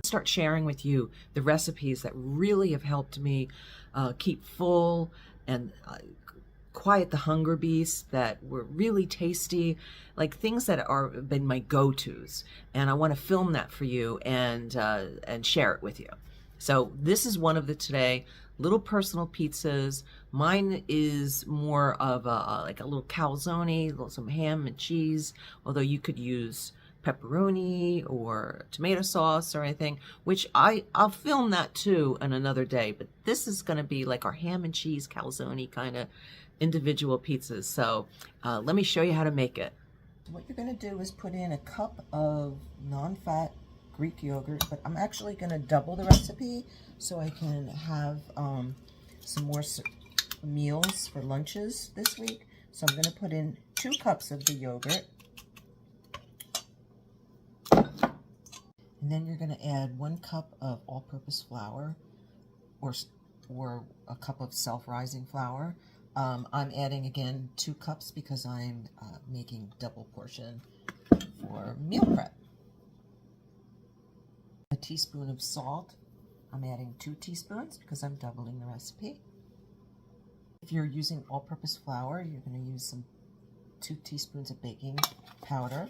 start sharing with you the recipes that really have helped me keep full and quiet the hunger beasts, that were really tasty, like things that are been my go-tos. And I want to film that for you and share it with you. So this is one of the today little personal pizzas. Mine is more of like a little calzone, some ham and cheese, although you could use pepperoni or tomato sauce or anything, which I'll film that too on another day. But this is going to be like our ham and cheese calzone kind of individual pizzas. So let me show you how to make it. What you're going to do is put in a cup of non-fat Greek yogurt, but I'm actually going to double the recipe so I can have some more meals for lunches this week. So I'm going to put in 2 cups of the yogurt. And then you're going to add 1 cup of all-purpose flour or a cup of self-rising flour. I'm adding again 2 cups because I'm making double portion for meal prep. A teaspoon of salt. I'm adding 2 teaspoons because I'm doubling the recipe. If you're using all-purpose flour, you're going to use 2 teaspoons of baking powder.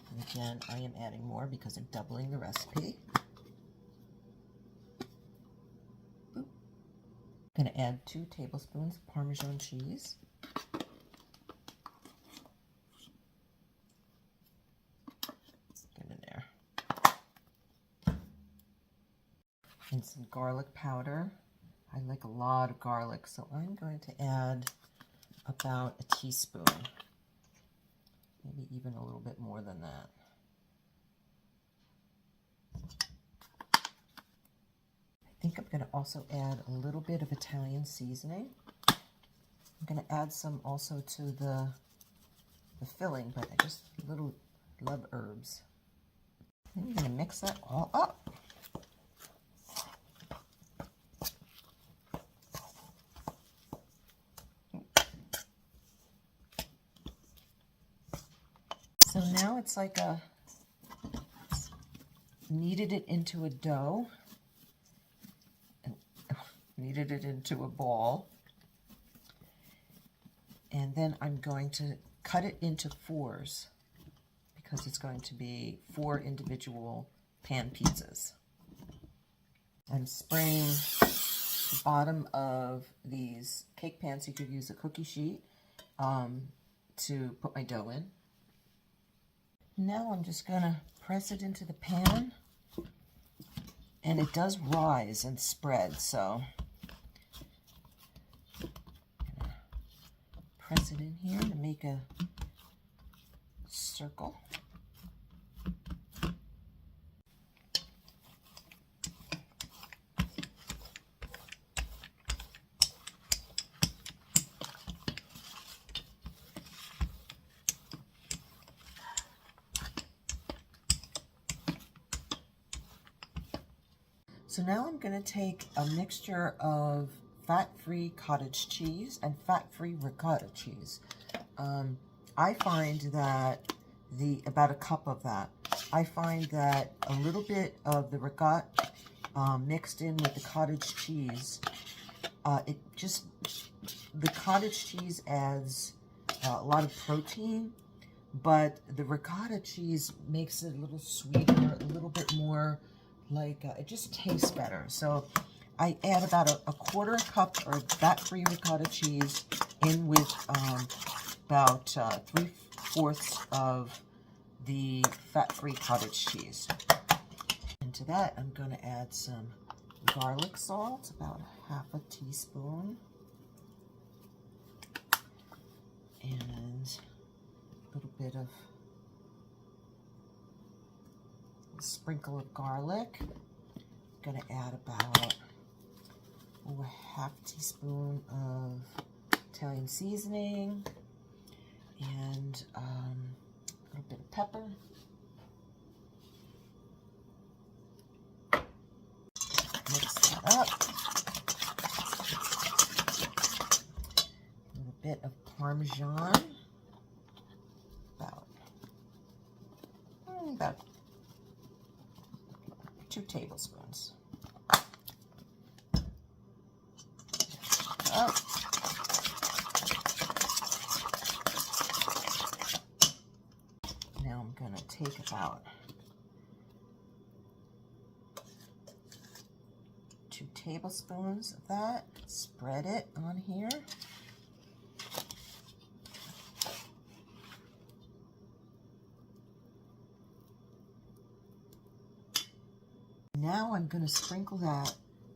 And again, I am adding more because I'm doubling the recipe. I'm going to add 2 tablespoons of Parmesan cheese. Get in there. And some garlic powder. I like a lot of garlic, so I'm going to add about a teaspoon. Maybe even a little bit more than that. I think I'm going to also add a little bit of Italian seasoning. I'm going to add some also to the filling, but I just love herbs. And I'm going to mix that all up. So now it's like kneaded it into a dough, and kneaded it into a ball, and then I'm going to cut it into 4s because it's going to be 4 individual pan pizzas. I'm spraying the bottom of these cake pans. You could use a cookie sheet to put my dough in. Now I'm just going to press it into the pan, and it does rise and spread, so I'm going to press it in here to make a circle. So now I'm going to take a mixture of fat-free cottage cheese and fat-free ricotta cheese. I find that about a cup of that, I find that a little bit of the ricotta mixed in with the cottage cheese, the cottage cheese adds a lot of protein, but the ricotta cheese makes it a little sweeter, a little bit more like, it just tastes better. So I add about a 1/4 cup of fat-free ricotta cheese in with about 3/4 of the fat-free cottage cheese. Into that, I'm going to add some garlic salt, about 1/2 teaspoon, and a little bit of a sprinkle of garlic. I'm going to add about 1/2 teaspoon of Italian seasoning and a little bit of pepper. Mix that up. A little bit of Parmesan. About tablespoons. Oh. Now I'm going to take about 2 tablespoons of that, spread it on here. Now I'm going to sprinkle that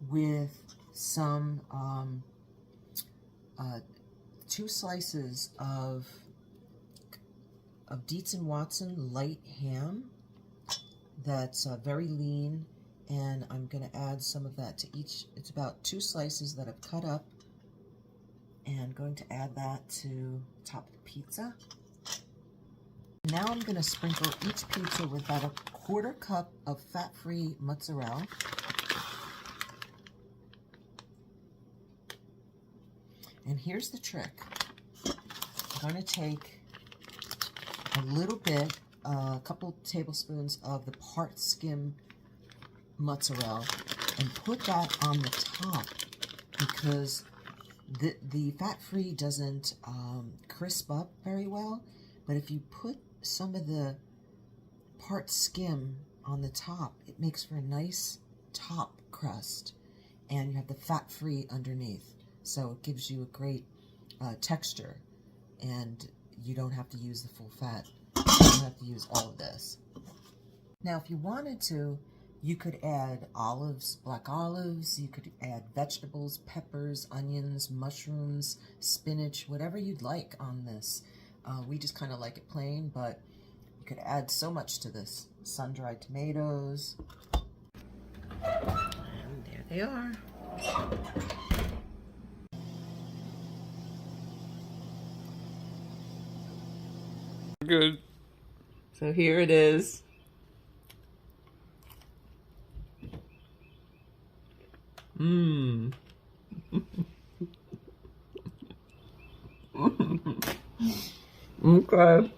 with some 2 slices of Dietz & Watson light ham that's very lean, and I'm going to add some of that to each. It's about 2 slices that I've cut up, and going to add that to the top of the pizza. Now I'm going to sprinkle each pizza with about a 1/4 cup of fat-free mozzarella. And here's the trick. I'm going to take a little bit, a couple tablespoons of the part skim mozzarella and put that on the top, because the fat-free doesn't crisp up very well. But if you put some of the part skim on the top, it makes for a nice top crust, and you have the fat-free underneath. So it gives you a great texture, and you don't have to use the full fat. You don't have to use all of this. Now, if you wanted to, you could add olives, black olives, you could add vegetables, peppers, onions, mushrooms, spinach, whatever you'd like on this. We just kind of like it plain, but you could add so much to this. Sun-dried tomatoes. And there they are. Good. So here it is. Mmm. Okay.